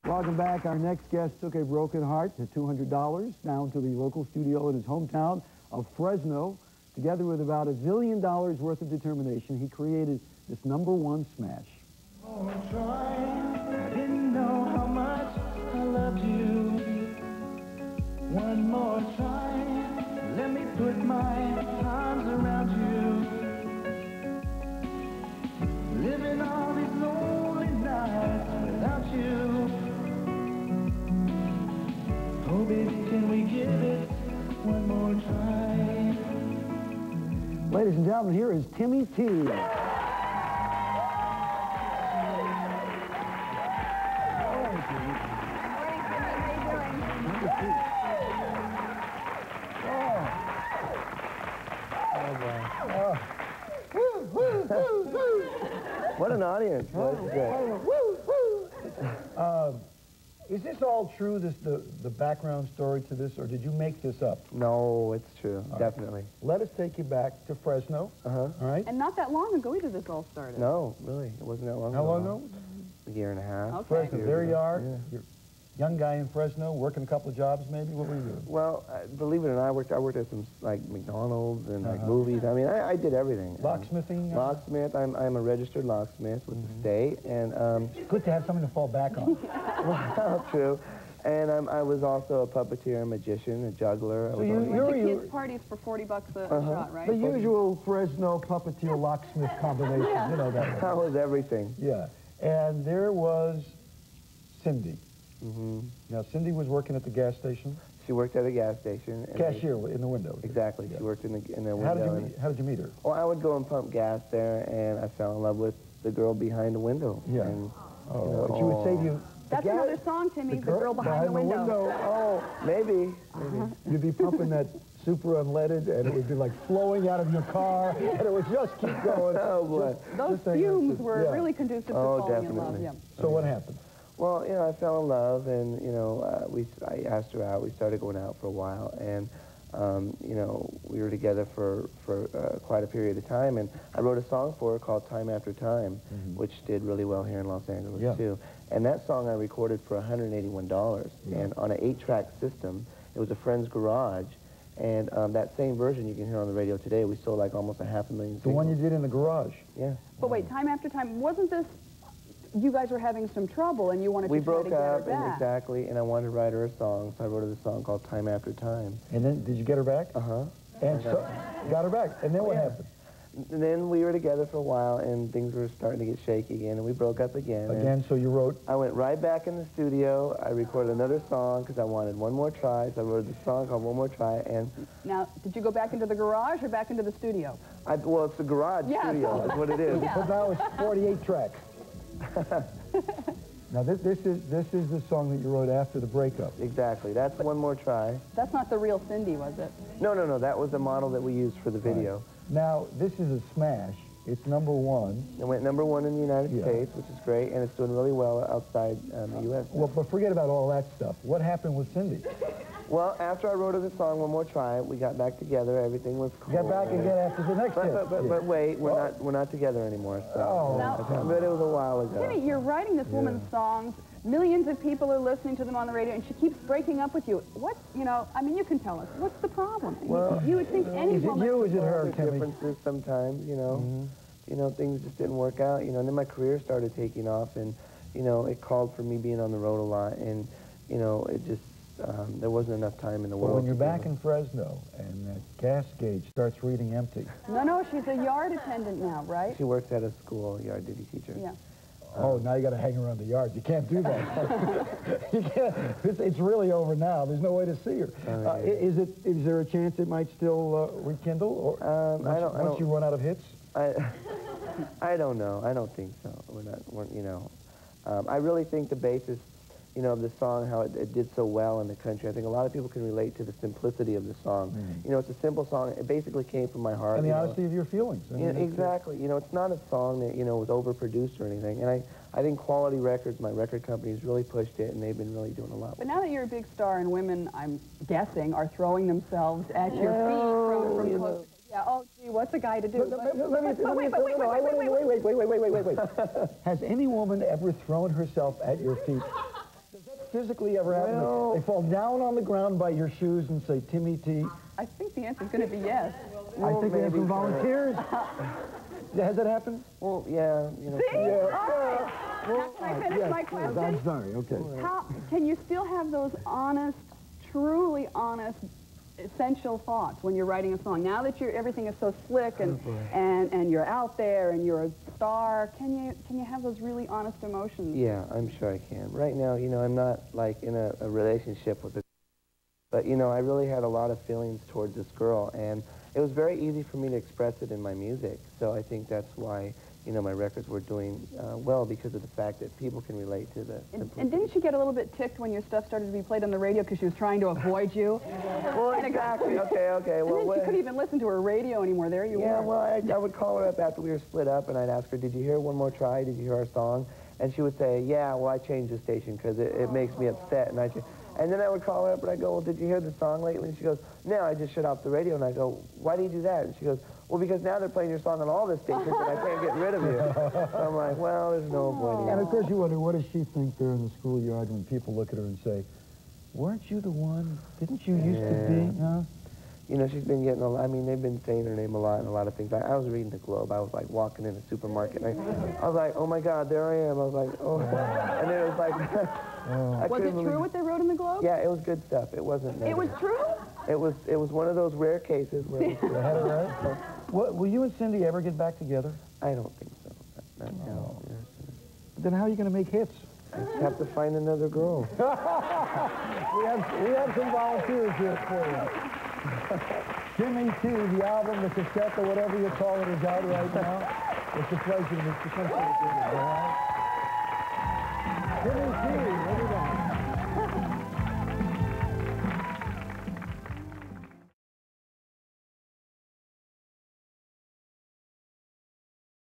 Welcome back. Our next guest took a broken heart to $200 down to the local studio in his hometown of Fresno. Together with about $1 zillion worth of determination, he created this #1 smash. Oh, I didn't know how much I loved you. One more try, let me put my arms around you. Living all these lonely nights without you. Oh, baby, can we give it one more try? Ladies and gentlemen, here is Timmy T. What an audience. Is this all true, the background story to this, or did you make this up? No, it's true. All definitely. Right. Let us take you back to Fresno. All right. And not that long ago either this all started. No, really. It wasn't that long ago. How long ago? A year and a half. Okay. Fresno, there you are. Yeah. You're a young guy in Fresno, working a couple of jobs maybe. What were you doing? Well, believe it or not, I worked at some like McDonald's and like movies. I mean, I did everything. Locksmithing? Locksmith. I'm a registered locksmith with the state, and it's good to have something to fall back on. Well, true. And I was also a puppeteer, a magician, a juggler. So you went to kids' parties for $40 a shot, right? The usual Fresno puppeteer locksmith combination. Yeah. You know that. That was everything. Yeah. And there was Cindy. Now, Cindy was working at the gas station. She worked at a gas station. Cashier in the window. Exactly. Yeah. She worked in the window. How did you meet her? Well, I would go and pump gas there, and I fell in love with the girl behind the window. Yeah. And, she would say to you, that's another song, Timmy, the girl behind the window. Oh, maybe. You'd be pumping that super unleaded, and it would be like flowing out of your car, and it would just keep going. Oh, boy. Those fumes were really conducive to falling in love. Yeah. So what happened? Well, you know, I fell in love, and, you know, I asked her out. We started going out for a while, and, you know, we were together for quite a period of time, and I wrote a song for her called Time After Time, which did really well here in Los Angeles, too. And that song I recorded for $181, and on an 8-track system. It was a friend's garage, and that same version you can hear on the radio today. We sold like almost 500,000 The one you did in the garage? Yeah. But wait, Time After Time, wasn't this, you guys were having some trouble and you wanted to try to get her back? We broke up, exactly, and I wanted to write her a song, so I wrote her the song called Time After Time. And then, did you get her back? And so, got her back, and then what happened? And then we were together for a while, and things were starting to get shaky again, and we broke up again. Again, so you wrote? I went right back in the studio. I recorded another song because I wanted one more try, so I wrote the song called One More Try. And now, did you go back into the garage or back into the studio? Well, it's the garage studio, is what it is. But now it's 48 tracks. Now, this is the song that you wrote after the breakup. Exactly. That's One More Try. That's not the real Cindy, was it? No, no, no. That was the model that we used for the video. Right. Now, this is a smash. It's #1. It went #1 in the United States, which is great, and it's doing really well outside the U.S. Well, but forget about all that stuff. What happened with Cindy? Well, after I wrote her the song One More Try, we got back together. Everything was cool. Got back again after the next hit. But wait, we're not together anymore. So. But it was a while ago. Timmy, you're writing this woman's songs. Millions of people are listening to them on the radio, and she keeps breaking up with you. What, you know, I mean, you can tell us. What's the problem? Well, you would think any woman... Is it you or is it her, Timmy? Differences sometimes, you know. You know, things just didn't work out, you know, and then my career started taking off, and, you know, it called for me being on the road a lot, and, you know, it just, there wasn't enough time in the world. When you're back in Fresno, and that gas gauge starts reading empty. No, she's a yard attendant now, right? She works at a school, yard duty teacher. Yeah. Oh, now you got to hang around the yard. You can't do that. You can't. It's really over now. There's no way to see her. Is there a chance it might still rekindle, or once you run out of hits? I don't know. I don't think so. You know, I really think the basis, you know, of the song, how it did so well in the country. I think a lot of people can relate to the simplicity of the song. You know, it's a simple song. It basically came from my heart. And the honesty of your feelings. I mean, exactly. You know, it's not a song that, you know, was overproduced or anything. And I think Quality Records, my record companies, really pushed it, and they've been really doing a lot. But now that you're a big star, and women, I'm guessing, are throwing themselves at your feet from close. Yeah, oh, gee, what's a guy to do? Wait. Has any woman ever thrown herself at your feet? physically ever happen? They fall down on the ground by your shoes and say, Timmy T. I think the answer's going to be yes. I think we have some volunteers. Has that happened? Well, yeah, you know. See? Yeah. All right. Can I finish my question? I'm sorry, okay. How can you still have those honest, truly honest, essential thoughts when you're writing a song? Now that everything is so slick and you're out there and you're a star, can you have those really honest emotions? Yeah, I'm sure I can. Right now, you know, I'm not like in a relationship with a, but you know, I really had a lot of feelings towards this girl, and it was very easy for me to express it in my music. So I think that's why, you know, my records were doing well, because of the fact that people can relate to the simplicity. And didn't she get a little bit ticked when your stuff started to be played on the radio because she was trying to avoid you? Well, exactly. Okay. And Well, then she couldn't even listen to her radio anymore. There you were. yeah, well, I would call her up after we were split up, and I'd ask her, did you hear One More Try? Did you hear our song? And she would say, yeah, well, I changed the station because it makes me upset. And then I would call her up, and I'd go, well, did you hear the song lately? And she goes, no, I just shut off the radio. And I go, why do you do that? And she goes, well, because now they're playing your song on all the stations, and I can't get rid of you. So I'm like, well, there's no avoiding it. And of course you wonder, what does she think there in the schoolyard when people look at her and say, weren't you the one? Didn't you used to be? Huh? You know, she's been getting a lot. I mean, they've been saying her name a lot and a lot of things. I was reading the Globe. I was like walking in a supermarket. And I was like, oh my God, there I am. I was like, oh. And then it was like, Was it true what they wrote in the Globe? Yeah, it was good stuff. It wasn't negative. It was true? It was one of those rare cases where it was They had it right? What, will you and Cindy ever get back together? I don't think so. Not now. Yes. Then how are you going to make hits? I just have to find another girl. we have some volunteers here for you. Timmy T, the album, the cassette, or whatever you call it, is out right now. It's a pleasure to meet you. Come to the all right? Timmy T.